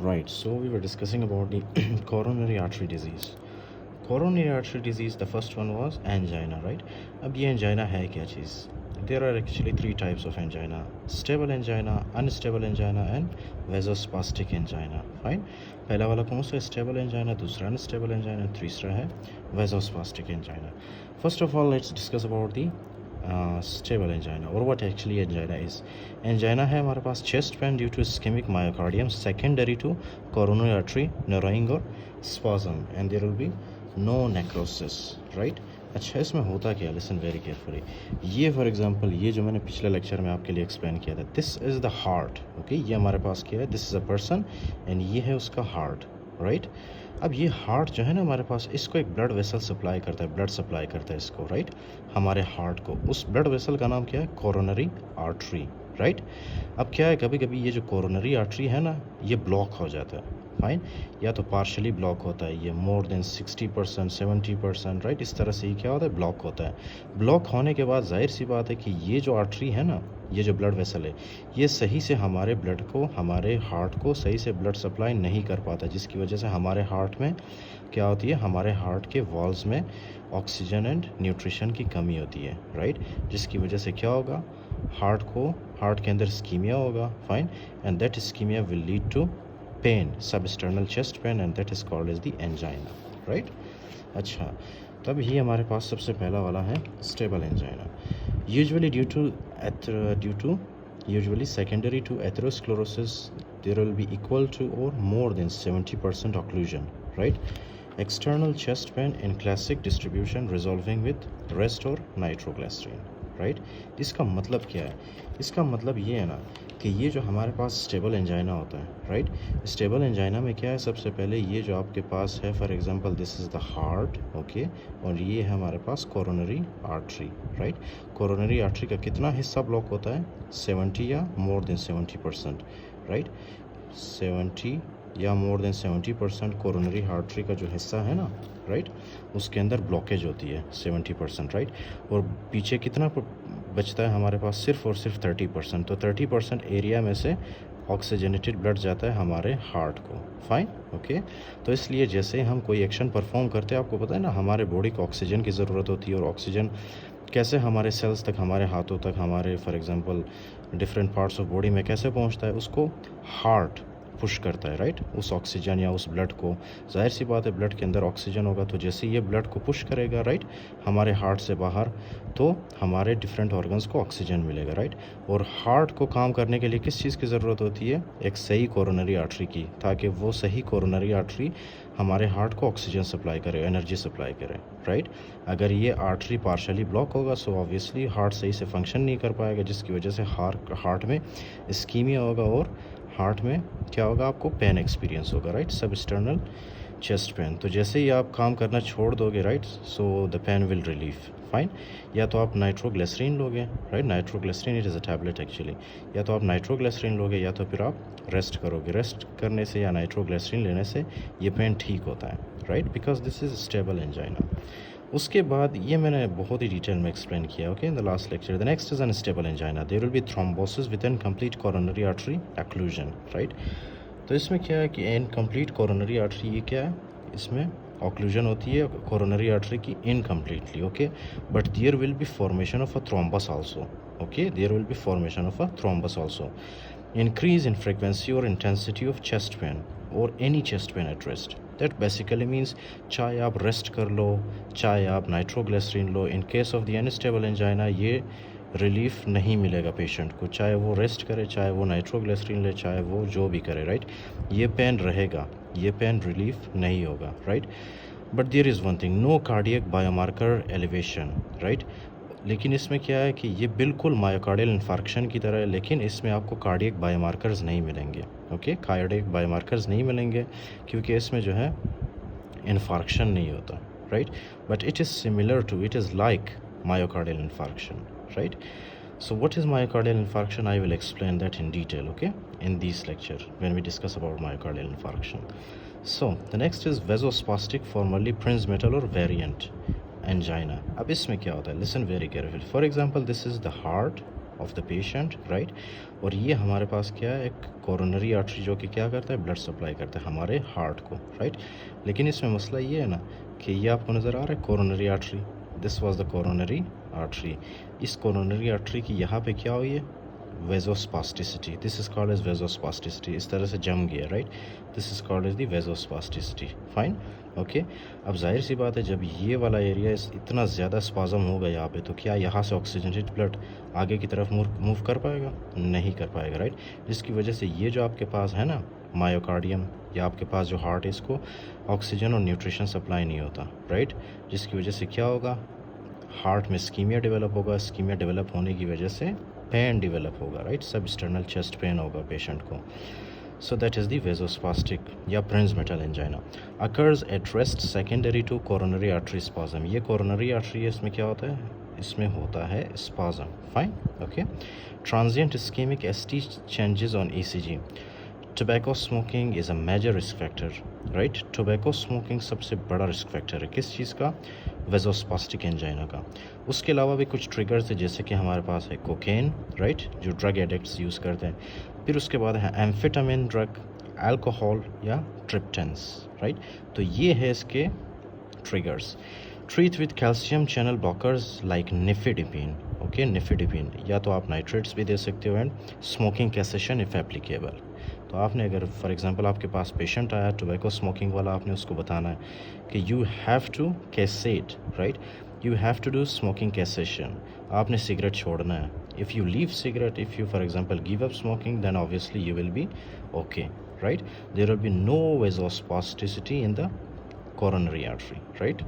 Right, so we were discussing about the coronary artery disease. Coronary artery disease, the first one was angina, right? अब ये angina है क्या चीज़? There are actually three types of angina: stable angina, unstable angina, and vasospastic angina. Fine. पहला वाला कौन सा? Stable angina, दूसरा unstable angina, तीसरा है vasospastic angina. First of all, let's discuss about the stable angina, or what actually angina is. Angina है हमारे पास chest pain due to ischemic myocardium secondary to coronary artery narrowing or spasm, and there will be no necrosis, right? अच्छा, इसमें होता क्या? Listen very carefully. ये for example, ये जो मैंने पिछले लेक्चर में आपके लिए एक्सप्लेन किया था, this is the heart. Okay, ये हमारे पास क्या है? This is a person and ये है उसका हार्ट, राइट? अब ये हार्ट जो है ना हमारे पास, इसको एक ब्लड वेसल सप्लाई करता है, ब्लड सप्लाई करता है इसको, राइट? हमारे हार्ट को. उस ब्लड वेसल का नाम क्या है? Coronary artery, right? अब क्या है, कभी कभी ये जो कोरोनरी आर्टरी है ना, ये ब्लॉक हो जाता है. फाइन. या तो पार्शली ब्लॉक होता है, ये मोर देन 60%, 70%, राइट? इस तरह से ही क्या होता है? ब्लॉक होता है. ब्लॉक होने के बाद जाहिर सी बात है कि ये जो आर्टरी है ना, ये जो ब्लड वेसल है, ये सही से हमारे ब्लड को, हमारे हार्ट को सही से ब्लड सप्लाई नहीं कर पाता, जिसकी वजह से हमारे हार्ट में क्या होती है? हमारे हार्ट के वॉल्स में ऑक्सीजन एंड न्यूट्रिशन की कमी होती है, राइट? जिसकी वजह से क्या होगा? हार्ट के अंदर इस्कीमिया होगा. Fine. And that ischaemia will lead to pain, substernal chest pain, and that is called as the angina, right? अच्छा, तब ही हमारे पास सबसे पहला वाला है stable angina. Usually usually secondary to atherosclerosis, there will be equal to or more than 70% occlusion, right? External chest pain in classic distribution resolving with rest or nitroglycerin, right? इसका मतलब क्या है? इसका मतलब ये है ना कि ये जो हमारे पास स्टेबल एंजाइना होता है, राइट? स्टेबल एंजाइना में क्या है? सबसे पहले ये जो आपके पास है, for example this is the heart, okay, और ये है हमारे पास coronary artery, right? Coronary artery का कितना हिस्सा ब्लॉक होता है? 70 या मोर देन 70%, राइट? 70 या मोर देन 70% कोरोनरी आर्टरी का जो हिस्सा है ना, राइट, उसके अंदर ब्लॉकेज होती है 70%, राइट? और पीछे कितना बचता है हमारे पास? सिर्फ और सिर्फ 30%. तो 30% एरिया में से ऑक्सीजनेटेड ब्लड जाता है हमारे हार्ट को. Fine, okay. तो इसलिए जैसे हम कोई एक्शन परफॉर्म करते हैं, आपको पता है ना, हमारे बॉडी को ऑक्सीजन की ज़रूरत होती है, और ऑक्सीजन कैसे हमारे सेल्स तक, हमारे हाथों तक, हमारे for example different parts of body में कैसे पहुंचता है? उसको हार्ट पुश करता है, राइट? उस ऑक्सीजन या उस ब्लड को. जाहिर सी बात है, ब्लड के अंदर ऑक्सीजन होगा, तो जैसे ये ब्लड को पुश करेगा, राइट, हमारे हार्ट से बाहर, तो हमारे डिफरेंट ऑर्गन्स को ऑक्सीजन मिलेगा, राइट? और हार्ट को काम करने के लिए किस चीज़ की ज़रूरत होती है? एक सही कोरोनरी आर्टरी की, ताकि वो सही कोरोनरी आर्टरी हमारे हार्ट को ऑक्सीजन सप्लाई करे, एनर्जी सप्लाई करे, राइट? अगर ये आर्टरी पार्शली ब्लॉक होगा, सो ऑब्वियसली हार्ट सही से फंक्शन नहीं कर पाएगा, जिसकी वजह से हार्ट में इस्कीमिया होगा, और हार्ट में क्या होगा? आपको पेन एक्सपीरियंस होगा, right? Substernal chest pain. तो जैसे ही आप काम करना छोड़ दोगे, right, so the pain will relief. Fine. या तो आप नाइट्रोग्लिसरीन लोगे, राइट? Nitroglycerine it is a tablet actually. या तो आप नाइट्रोग्लिसरीन लोगे, या तो फिर आप रेस्ट करोगे. रेस्ट करने से या नाइट्रोग्लिसरीन लेने से ये पेन ठीक होता है, right? Because this is stable angina. उसके बाद ये मैंने बहुत ही डिटेल में एक्सप्लेन किया, okay, in the last lecture. The next is unstable angina. There will be thrombosis with incomplete coronary artery occlusion, right? तो इसमें क्या है कि इनकम्प्लीट कोरोनरी आर्टरी, ये क्या है? इसमें ऑक्लूजन होती है कोरोनरी आर्टरी की incompletely, okay, but there will be formation of a thrombus also, okay, there will be formation of a thrombus also. Increase in frequency or intensity of chest pain or any chest pain at rest. That basically means चाहे आप rest कर लो, चाहे आप nitroglycerine लो, in case of the unstable angina ये relief नहीं मिलेगा पेशेंट को, चाहे वो रेस्ट करे, चाहे वो नाइट्रोग्लिसरीन ले, चाहे वो जो भी करे, राइट? ये पेन रहेगा, ये पेन रिलीफ नहीं होगा, right? But there is one thing, no cardiac biomarker elevation, right? लेकिन इसमें क्या है कि ये बिल्कुल मायोकार्डियल इन्फार्क्शन की तरह है, लेकिन इसमें आपको कार्डियक बायोमार्कर्स नहीं मिलेंगे, ओके? कार्डियक बायोमार्कर्स नहीं मिलेंगे क्योंकि इसमें जो है इन्फार्क्शन नहीं होता, right? But it is similar to, it is like myocardial infarction, right? So what is myocardial infarction? I will explain that in detail, okay, in this lecture when we discuss about myocardial infarction. So the next is vasospastic, formerly Prinzmetal or variant angina. अब इसमें क्या होता है? Listen very carefully. For example, this is the heart, of the patient, right. और ये हमारे पास क्या है, एक कोरोनरी आर्टरी जो कि क्या करता है, ब्लड सप्लाई करता है हमारे हार्ट को, राइट। लेकिन इसमें मसला ये है ना कि ये आपको नज़र आ रहा है coronary artery, this was the coronary artery. इस कोरोनरी आर्टरी की यहाँ पे क्या हुई है, vasospasticity, this is called as vasospasticity, इस तरह से जम गया, right. This is called as the vasospasticity, fine, okay. अब जाहिर सी बात है जब ये वाला एरिया इतना ज़्यादा स्पाज़म होगा यहाँ पे, तो क्या यहाँ से ऑक्सीजनेटेड ब्लड आगे की तरफ मूव कर पाएगा, नहीं कर पाएगा, राइट। जिसकी वजह से ये जो आपके पास है ना मायोकार्डियम, या आपके पास जो हार्ट है, इसको ऑक्सीजन और न्यूट्रिशन सप्लाई नहीं होता, राइट। जिसकी वजह से क्या होगा, हार्ट में स्कीमिया डेवलप होगा, स्कीमिया डेवलप होने की वजह से पेन डेवलप होगा, right. Substernal chest pen होगा पेशेंट को। So that is the vasospastic या Prinzmetal angina occurs at rest secondary to coronary artery spasm। ये coronary artery है, इसमें क्या होता है, इसमें होता है spasm, fine, okay। Transient ischemic ST changes on ECG। Tobacco smoking is a major risk factor, right। Tobacco smoking सबसे बड़ा रिस्क फैक्टर है, किस चीज़ का, वेजोस्पास्टिक एंजाइना का। उसके अलावा भी कुछ ट्रिगर्स है, जैसे कि हमारे पास है कोकेन, राइट, जो ड्रग एडिक्ट्स यूज़ करते हैं। फिर उसके बाद है एम्फेटामिन ड्रग, अल्कोहल या ट्रिप्टेंस, राइट। तो ये है इसके triggers. Treat with calcium channel blockers like nifedipine, okay, nifedipine, या तो आप नाइट्रेट्स भी दे सकते हो, and smoking cessation if applicable. तो आपने अगर फॉर एग्जांपल आपके पास पेशेंट आया टोबैको स्मोकिंग वाला, आपने उसको बताना है कि you have to cessate, right, you have to do smoking cessation, आपने सिगरेट छोड़ना है। If you leave cigarette, if you for example give up smoking, then obviously you will be okay, right. There will be no vasospasticity in the coronary artery, right।